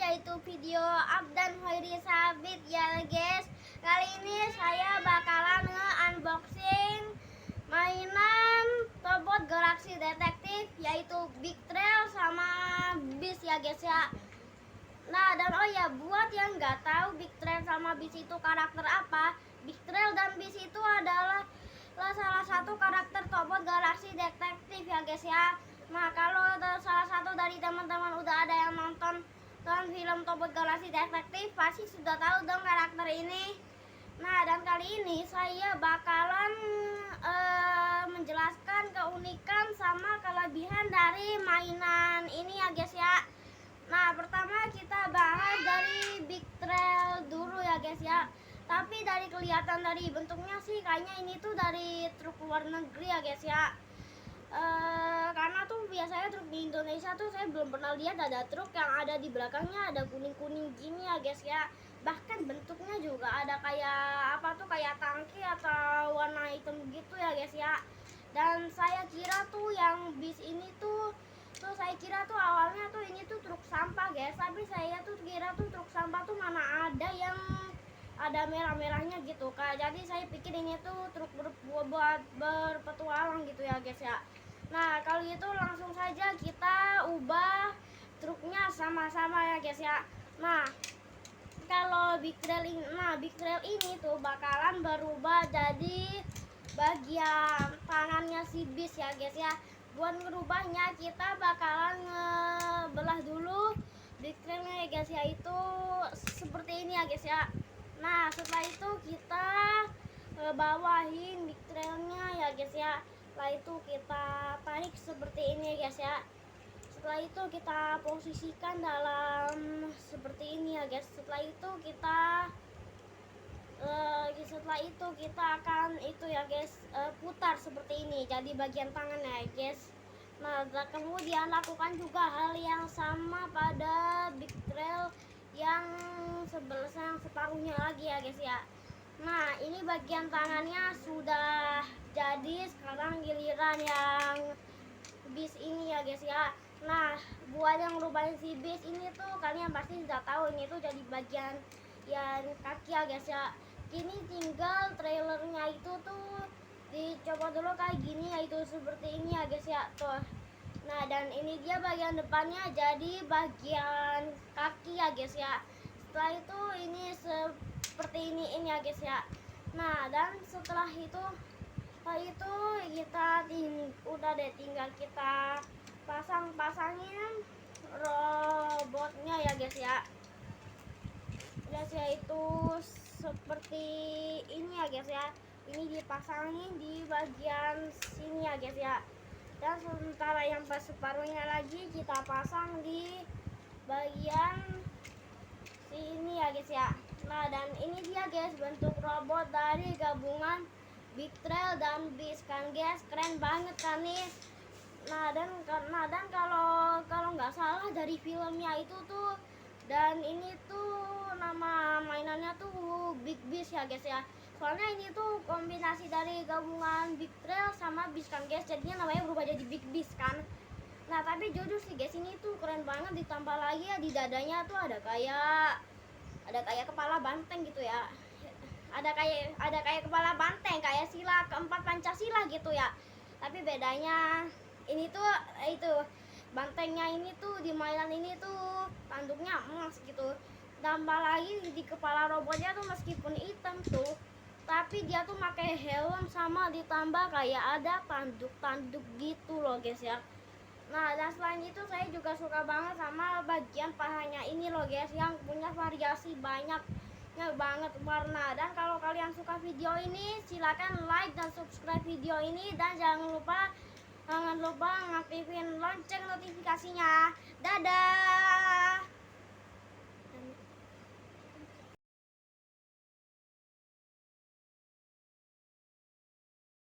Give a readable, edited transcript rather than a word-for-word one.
yaitu video Abdan Hoiri Sabit ya guys. Kali ini saya bakalan nge-unboxing mainan robot Galaxy Detektif yaitu Big Trail sama Beast ya guys ya. Nah dan oh ya, buat yang nggak tahu Big Trail sama Beast itu karakter apa, Big Trail dan Beast itu adalah salah satu karakter robot Galaxy Detektif ya guys ya. Nah kalau salah satu dari teman-teman udah ada yang nonton film Tobot Galaxy Detektif pasti sudah tahu dong karakter ini. Nah dan kali ini saya bakalan menjelaskan keunikan sama kelebihan dari mainan ini ya guys ya. Nah pertama kita bahas dari Big Trail dulu ya guys ya. Tapi dari kelihatan dari bentuknya sih kayaknya ini tuh dari truk luar negeri ya guys ya. Karena tuh biasanya truk di Indonesia tuh saya belum pernah lihat ada truk yang ada di belakangnya ada kuning-kuning gini ya guys ya. Bahkan bentuknya juga ada kayak apa tuh, kayak tangki atau warna hitam gitu ya guys ya. Dan saya kira tuh yang bis ini tuh saya kira tuh awalnya tuh ini tuh truk sampah guys. Tapi saya tuh kira tuh truk sampah tuh mana ada yang ada merah-merahnya gitu kak. Jadi saya pikir ini tuh truk buat berpetualang gitu ya guys ya. Nah kalau itu langsung saja kita ubah truknya sama-sama ya guys ya. Nah kalau Big Trail ini tuh bakalan berubah jadi bagian tangannya si bis ya guys ya. Buat ngerubahnya kita bakalan ngebelah dulu Big Trailnya ya guys ya, itu seperti ini ya guys ya. Nah setelah itu kita bawahin Big Trailnya ya guys ya. Setelah itu kita tarik seperti ini ya guys ya. Setelah itu kita posisikan dalam seperti ini ya guys. Setelah itu kita akan itu ya guys, putar seperti ini jadi bagian tangannya ya guys. Nah kemudian lakukan juga hal yang sama pada Big Trail yang separuhnya lagi ya guys ya. Nah ini bagian tangannya sudah jadi, sekarang giliran yang bis ini ya guys ya. Nah buat yang ngerubahin si bis ini tuh kalian pasti sudah tahu ini tuh jadi bagian yang kaki ya guys ya. Kini tinggal trailernya itu tuh dicoba dulu kayak gini, yaitu seperti ini ya guys ya tuh. Nah dan ini dia bagian depannya jadi bagian kaki ya guys ya. Setelah itu ini seperti ini ya guys ya. Nah dan setelah itu kita udah deh, tinggal kita pasangin robotnya ya guys ya. Guys ya itu seperti ini ya guys ya. Ini dipasangin di bagian sini ya guys ya. Dan sementara yang separuhnya lagi kita pasang di bagian sini ya guys ya. Nah dan ini dia guys bentuk robot dari gabungan Big Trail dan Beast kan guys, keren banget kan nih. Nah dan kalau nggak salah dari filmnya itu tuh, dan ini tuh nama mainannya tuh Big Beast ya guys ya. Soalnya ini tuh kombinasi dari gabungan Big Trail sama Beast kan guys, jadinya namanya berubah jadi Big Beast kan. Nah tapi jujur sih guys ini tuh keren banget, ditambah lagi ya di dadanya tuh ada kayak kepala banteng gitu ya. Ada kayak kepala banteng kayak sila keempat Pancasila gitu ya. Tapi bedanya ini tuh itu bantengnya ini tuh di mainan ini tuh tanduknya emas gitu. Tambah lagi di kepala robotnya tuh meskipun hitam tuh, tapi dia tuh pakai helm sama ditambah kayak ada tanduk gitu loh guys ya. Nah dan selain itu saya juga suka banget sama bagian pahanya ini loh guys, yang punya variasi banyak banget warna. Dan kalau kalian suka video ini silahkan like dan subscribe video ini, dan jangan lupa ngaktifin lonceng notifikasinya. Dadah.